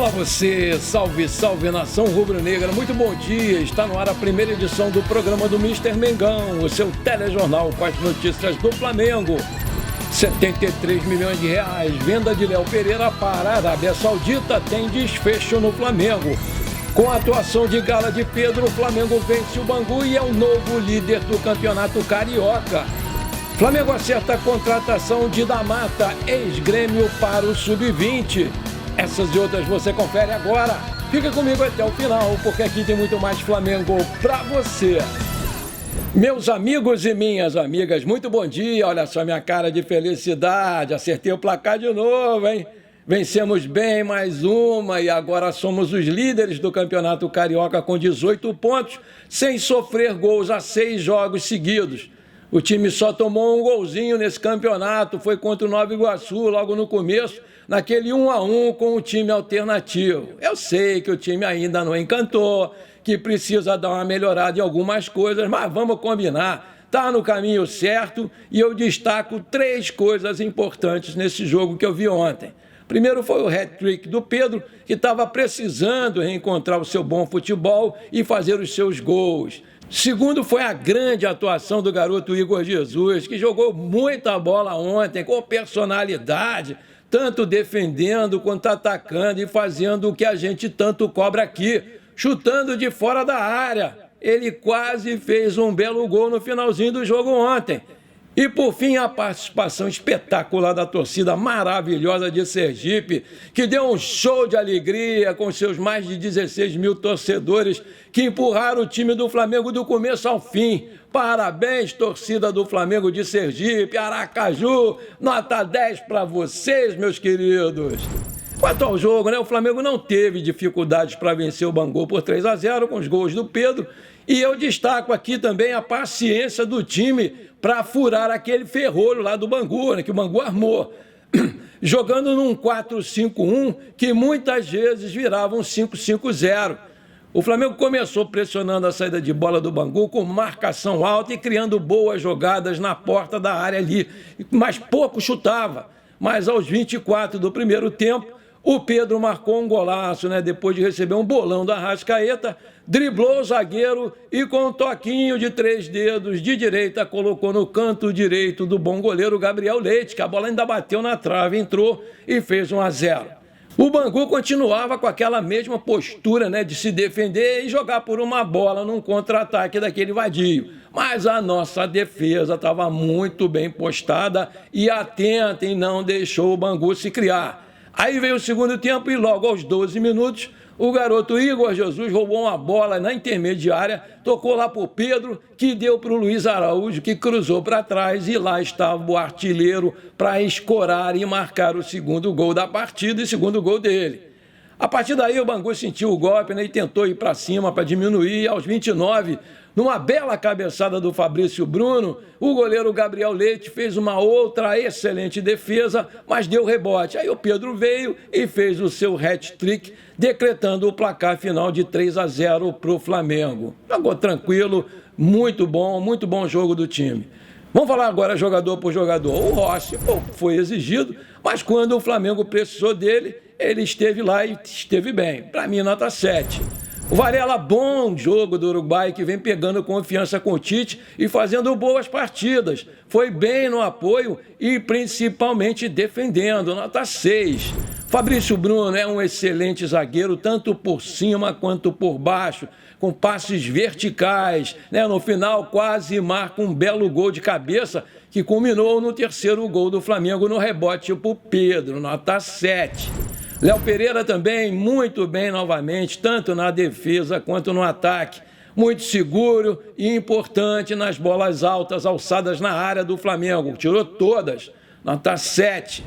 Olá você, salve, salve nação rubro-negra, muito bom dia, está no ar a primeira edição do programa do Mister Mengão, o seu telejornal com as notícias do Flamengo. 73 milhões de reais, venda de Léo Pereira para a Arábia Saudita tem desfecho no Flamengo. Com a atuação de Gala de Pedro, o Flamengo vence o Bangu e é o novo líder do Campeonato Carioca. Flamengo acerta a contratação de Da Mata, ex-Grêmio para o Sub-20. Essas e outras você confere agora. Fica comigo até o final, porque aqui tem muito mais Flamengo pra você. Meus amigos e minhas amigas, muito bom dia. Olha só minha cara de felicidade. Acertei o placar de novo, hein? Vencemos bem mais uma e agora somos os líderes do Campeonato Carioca com 18 pontos, sem sofrer gols há 6 jogos seguidos. O time só tomou um golzinho nesse campeonato, foi contra o Nova Iguaçu logo no começo, naquele 1-1 com o time alternativo. Eu sei que o time ainda não encantou, que precisa dar uma melhorada em algumas coisas, mas vamos combinar, está no caminho certo e eu destaco 3 coisas importantes nesse jogo que eu vi ontem. Primeiro foi o hat-trick do Pedro, que estava precisando reencontrar o seu bom futebol e fazer os seus gols. Segundo foi a grande atuação do garoto Igor Jesus, que jogou muita bola ontem, com personalidade, tanto defendendo quanto atacando e fazendo o que a gente tanto cobra aqui, chutando de fora da área. Ele quase fez um belo gol no finalzinho do jogo ontem. E, por fim, a participação espetacular da torcida maravilhosa de Sergipe, que deu um show de alegria com seus mais de 16 mil torcedores que empurraram o time do Flamengo do começo ao fim. Parabéns, torcida do Flamengo de Sergipe, Aracaju, nota 10 para vocês, meus queridos. Quanto ao jogo, o Flamengo não teve dificuldades para vencer o Bangu por 3-0 com os gols do Pedro. E eu destaco aqui também a paciência do time para furar aquele ferrolho lá do Bangu, que o Bangu armou. Jogando num 4-5-1 que muitas vezes virava um 5-5-0. O Flamengo começou pressionando a saída de bola do Bangu com marcação alta e criando boas jogadas na porta da área ali, mas pouco chutava. Mas aos 24 do primeiro tempo, o Pedro marcou um golaço, depois de receber um bolão da Arrascaeta, driblou o zagueiro e com um toquinho de 3 dedos de direita colocou no canto direito do bom goleiro Gabriel Leite, que a bola ainda bateu na trave, entrou e fez 1-0. O Bangu continuava com aquela mesma postura de se defender e jogar por uma bola num contra-ataque daquele vadio. Mas a nossa defesa estava muito bem postada e atenta e não deixou o Bangu se criar. Aí veio o segundo tempo e logo aos 12 minutos, o garoto Igor Jesus roubou uma bola na intermediária, tocou lá para o Pedro, que deu para o Luiz Araújo, que cruzou para trás e lá estava o artilheiro para escorar e marcar o segundo gol da partida e segundo gol dele. A partir daí o Bangu sentiu o golpe e tentou ir para cima para diminuir. Aos 29, numa bela cabeçada do Fabrício Bruno, o goleiro Gabriel Leite fez uma outra excelente defesa, mas deu rebote. Aí o Pedro veio e fez o seu hat-trick, decretando o placar final de 3-0 para o Flamengo. Jogou tranquilo, muito bom jogo do time. Vamos falar agora jogador por jogador. O Rossi foi exigido, mas quando o Flamengo precisou dele, ele esteve lá e esteve bem. Para mim, nota 7. O Varela, bom jogo do Uruguai, que vem pegando confiança com o Tite e fazendo boas partidas. Foi bem no apoio e principalmente defendendo, nota 6. Fabrício Bruno é um excelente zagueiro, tanto por cima quanto por baixo, com passes verticais. No final, quase marca um belo gol de cabeça, que culminou no terceiro gol do Flamengo no rebote para o Pedro, nota 7. Léo Pereira também muito bem novamente, tanto na defesa quanto no ataque. Muito seguro e importante nas bolas altas, alçadas na área do Flamengo. Tirou todas, nota 7.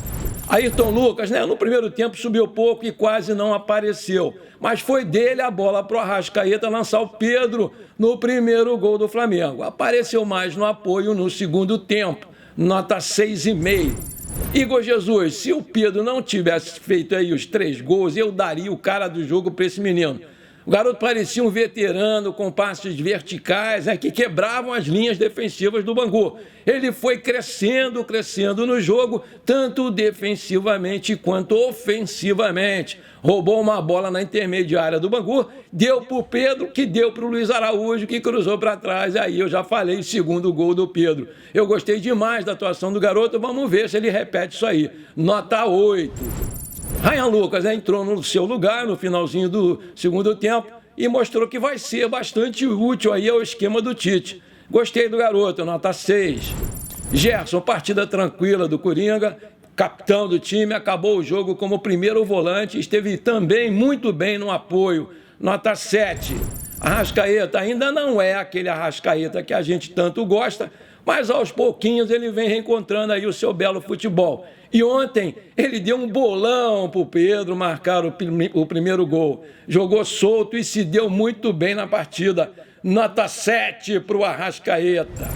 Ayrton Lucas, no primeiro tempo subiu pouco e quase não apareceu. Mas foi dele a bola para o Arrascaeta lançar o Pedro no primeiro gol do Flamengo. Apareceu mais no apoio no segundo tempo, nota 6,5. Igor Jesus, se o Pedro não tivesse feito aí os 3 gols, eu daria o cara do jogo para esse menino. O garoto parecia um veterano com passes verticais, que quebravam as linhas defensivas do Bangu. Ele foi crescendo no jogo, tanto defensivamente quanto ofensivamente. Roubou uma bola na intermediária do Bangu, deu para o Pedro, que deu para o Luiz Araújo, que cruzou para trás. Aí eu já falei, segundo gol do Pedro. Eu gostei demais da atuação do garoto, vamos ver se ele repete isso aí. Nota 8. Ryan Lucas entrou no seu lugar no finalzinho do segundo tempo e mostrou que vai ser bastante útil aí ao esquema do Tite. Gostei do garoto, nota 6. Gerson, partida tranquila do Coringa, capitão do time, acabou o jogo como primeiro volante, esteve também muito bem no apoio, nota 7. Arrascaeta ainda não é aquele Arrascaeta que a gente tanto gosta, mas aos pouquinhos ele vem reencontrando aí o seu belo futebol. E ontem ele deu um bolão para o Pedro marcar o primeiro gol. Jogou solto e se deu muito bem na partida. Nota 7 para o Arrascaeta.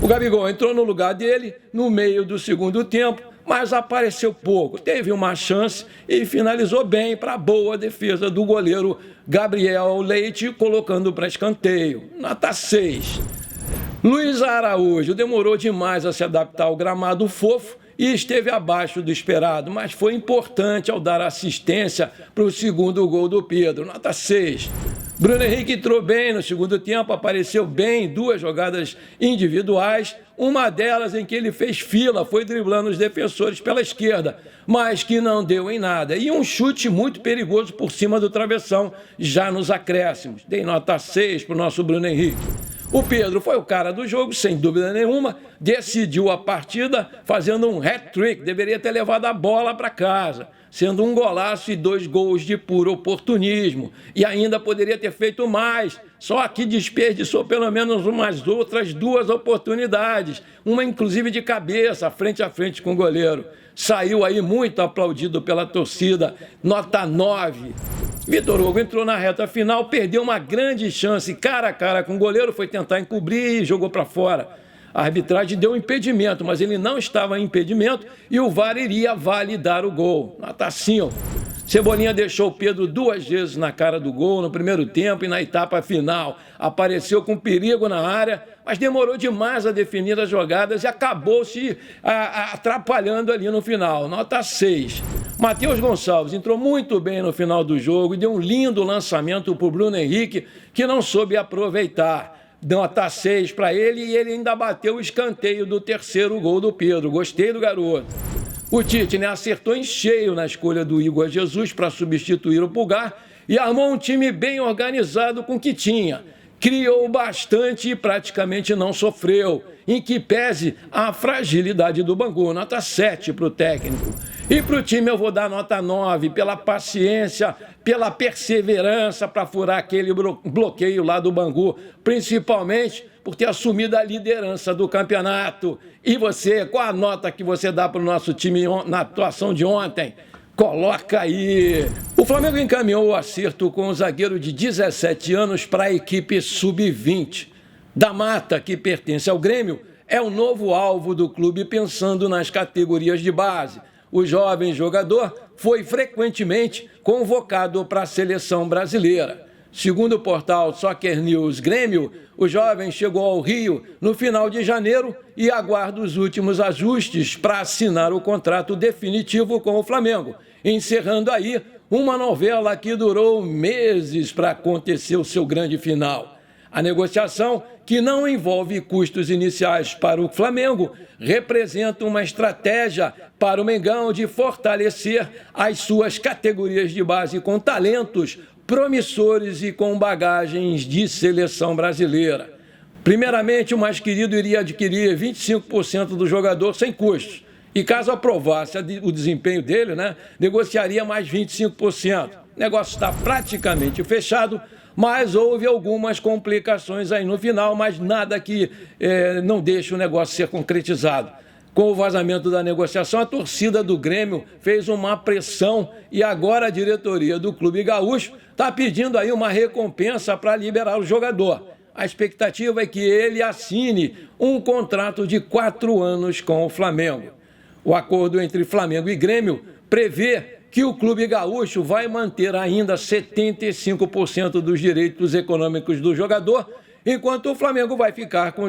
O Gabigol entrou no lugar dele no meio do segundo tempo, mas apareceu pouco. Teve uma chance e finalizou bem para a boa defesa do goleiro Gabriel Leite, colocando para escanteio. Nota 6. Luiz Araújo demorou demais a se adaptar ao gramado fofo e esteve abaixo do esperado, mas foi importante ao dar assistência para o segundo gol do Pedro. Nota 6. Bruno Henrique entrou bem no segundo tempo, apareceu bem em 2 jogadas individuais, uma delas em que ele fez fila, foi driblando os defensores pela esquerda, mas que não deu em nada. E um chute muito perigoso por cima do travessão, já nos acréscimos. Dei nota 6 para o nosso Bruno Henrique. O Pedro foi o cara do jogo, sem dúvida nenhuma, decidiu a partida fazendo um hat-trick, deveria ter levado a bola para casa, sendo um golaço e 2 gols de puro oportunismo. E ainda poderia ter feito mais, só que desperdiçou pelo menos umas outras 2 oportunidades, uma inclusive de cabeça, frente a frente com o goleiro. Saiu aí muito aplaudido pela torcida, nota 9. Vitor Hugo entrou na reta final, perdeu uma grande chance cara a cara com o goleiro, foi tentar encobrir e jogou para fora. A arbitragem deu um impedimento, mas ele não estava em impedimento e o VAR iria validar o gol. Nota 5. Cebolinha deixou o Pedro 2 vezes na cara do gol no primeiro tempo e na etapa final. Apareceu com perigo na área, mas demorou demais a definir as jogadas e acabou se atrapalhando ali no final. Nota 6. Matheus Gonçalves entrou muito bem no final do jogo e deu um lindo lançamento para o Bruno Henrique, que não soube aproveitar. Nota 6 para ele e ele ainda bateu o escanteio do terceiro gol do Pedro. Gostei do garoto. O Tite acertou em cheio na escolha do Igor Jesus para substituir o Pulgar e armou um time bem organizado com o que tinha. Criou bastante e praticamente não sofreu, em que pese a fragilidade do Bangu. Nota 7 para o técnico. E para o time eu vou dar nota 9, pela paciência, pela perseverança para furar aquele bloqueio lá do Bangu, principalmente por ter assumido a liderança do campeonato. E você, qual a nota que você dá para o nosso time na atuação de ontem? Coloca aí. O Flamengo encaminhou o acerto com o zagueiro de 17 anos para a equipe sub-20. Da Mata, que pertence ao Grêmio, é o novo alvo do clube pensando nas categorias de base. O jovem jogador foi frequentemente convocado para a seleção brasileira. Segundo o portal Soccer News Grêmio, o jovem chegou ao Rio no final de janeiro e aguarda os últimos ajustes para assinar o contrato definitivo com o Flamengo, encerrando aí uma novela que durou meses para acontecer o seu grande final. A negociação, que não envolve custos iniciais para o Flamengo, representa uma estratégia para o Mengão de fortalecer as suas categorias de base com talentos promissores e com bagagens de seleção brasileira. Primeiramente, o mais querido iria adquirir 25% do jogador sem custos. E caso aprovasse o desempenho dele, negociaria mais 25%. O negócio está praticamente fechado, mas houve algumas complicações aí no final, mas nada que não deixe o negócio ser concretizado. Com o vazamento da negociação, a torcida do Grêmio fez uma pressão e agora a diretoria do Clube Gaúcho está pedindo aí uma recompensa para liberar o jogador. A expectativa é que ele assine um contrato de 4 anos com o Flamengo. O acordo entre Flamengo e Grêmio prevê que o clube gaúcho vai manter ainda 75% dos direitos econômicos do jogador, enquanto o Flamengo vai ficar com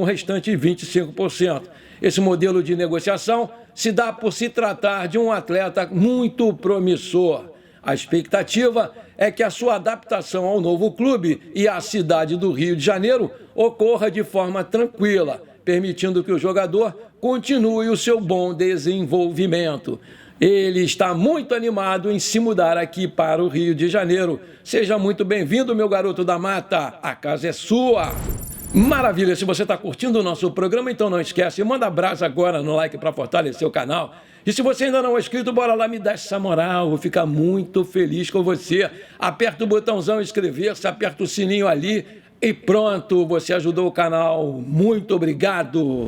o restante 25%. Esse modelo de negociação se dá por se tratar de um atleta muito promissor. A expectativa é que a sua adaptação ao novo clube e à cidade do Rio de Janeiro ocorra de forma tranquila, permitindo que o jogador continue o seu bom desenvolvimento. Ele está muito animado em se mudar aqui para o Rio de Janeiro. Seja muito bem-vindo, meu garoto da mata. A casa é sua. Maravilha, se você está curtindo o nosso programa, então não esquece, manda abraço agora no like para fortalecer o canal. E se você ainda não é inscrito, bora lá, me dá essa moral, vou ficar muito feliz com você. Aperta o botãozão inscrever-se, aperta o sininho ali e pronto, você ajudou o canal. Muito obrigado.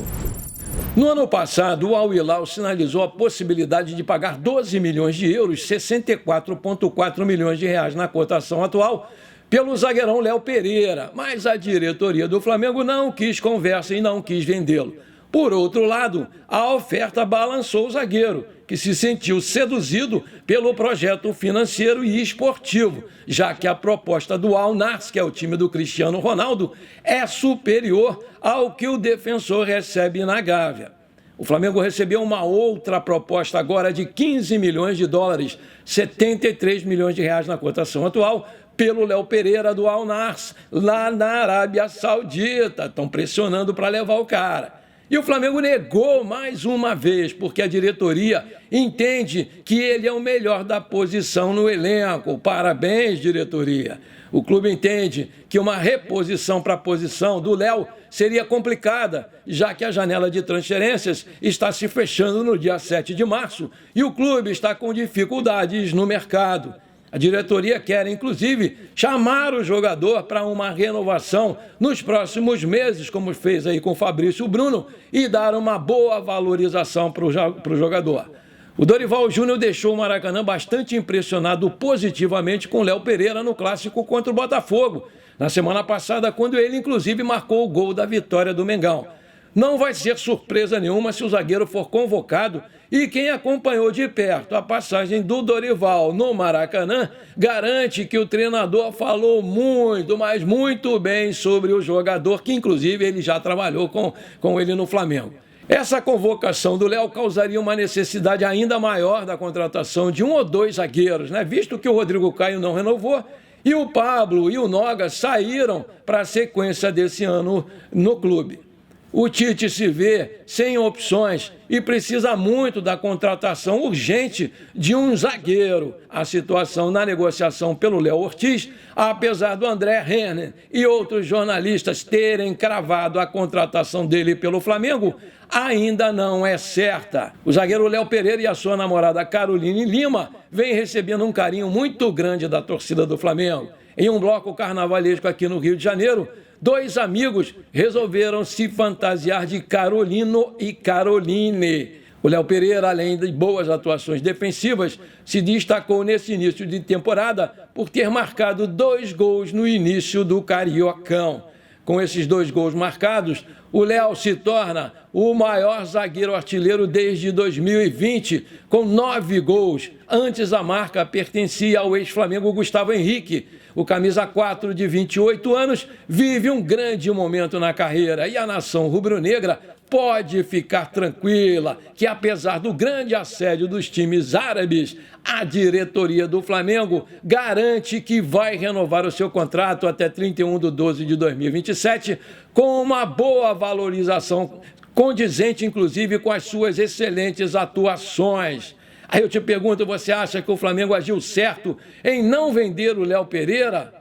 No ano passado, o Al Hilal sinalizou a possibilidade de pagar 12 milhões de euros, 64,4 milhões de reais na cotação atual, pelo zagueirão Léo Pereira, mas a diretoria do Flamengo não quis conversa e não quis vendê-lo. Por outro lado, a oferta balançou o zagueiro, que se sentiu seduzido pelo projeto financeiro e esportivo, já que a proposta do Al Nassr, que é o time do Cristiano Ronaldo, é superior ao que o defensor recebe na Gávea. O Flamengo recebeu uma outra proposta agora de 15 milhões de dólares, 73 milhões de reais na cotação atual, pelo Léo Pereira do Al Nassr, lá na Arábia Saudita. Estão pressionando para levar o cara. E o Flamengo negou mais uma vez, porque a diretoria entende que ele é o melhor da posição no elenco. Parabéns, diretoria. O clube entende que uma reposição para a posição do Léo seria complicada, já que a janela de transferências está se fechando no dia 7 de março e o clube está com dificuldades no mercado. A diretoria quer, inclusive, chamar o jogador para uma renovação nos próximos meses, como fez aí com o Fabrício Bruno, e dar uma boa valorização para o jogador. O Dorival Júnior deixou o Maracanã bastante impressionado positivamente com o Léo Pereira no clássico contra o Botafogo, na semana passada, quando ele, inclusive, marcou o gol da vitória do Mengão. Não vai ser surpresa nenhuma se o zagueiro for convocado, e quem acompanhou de perto a passagem do Dorival no Maracanã garante que o treinador falou muito, mas muito bem sobre o jogador, que inclusive ele já trabalhou com ele no Flamengo. Essa convocação do Léo causaria uma necessidade ainda maior da contratação de um ou dois zagueiros, né? Visto que o Rodrigo Caio não renovou e o Pablo e o Noga saíram para a sequência desse ano no clube. O Tite se vê sem opções e precisa muito da contratação urgente de um zagueiro. A situação na negociação pelo Léo Ortiz, apesar do André Renner e outros jornalistas terem cravado a contratação dele pelo Flamengo, ainda não é certa. O zagueiro Léo Pereira e a sua namorada Caroline Lima vêm recebendo um carinho muito grande da torcida do Flamengo. Em um bloco carnavalesco aqui no Rio de Janeiro, dois amigos resolveram se fantasiar de Carolino e Caroline. O Léo Pereira, além de boas atuações defensivas, se destacou nesse início de temporada por ter marcado 2 gols no início do Cariocão. Com esses 2 gols marcados, o Léo se torna o maior zagueiro artilheiro desde 2020, com 9 gols. Antes a marca pertencia ao ex-Flamengo Gustavo Henrique. O camisa 4 de 28 anos vive um grande momento na carreira e a nação rubro-negra pode ficar tranquila que, apesar do grande assédio dos times árabes, a diretoria do Flamengo garante que vai renovar o seu contrato até 31/12/2027 com uma boa valorização, condizente inclusive com as suas excelentes atuações. Aí eu te pergunto, você acha que o Flamengo agiu certo em não vender o Léo Pereira?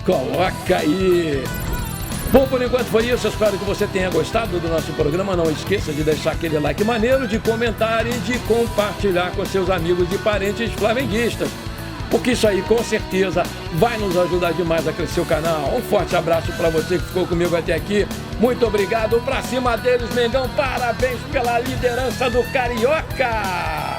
Coloca aí! Bom, por enquanto foi isso. Eu espero que você tenha gostado do nosso programa. Não esqueça de deixar aquele like maneiro, de comentar e de compartilhar com seus amigos e parentes flamenguistas. Porque isso aí, com certeza, vai nos ajudar demais a crescer o canal. Um forte abraço para você que ficou comigo até aqui. Muito obrigado. Pra cima deles, Mengão. Parabéns pela liderança do Carioca!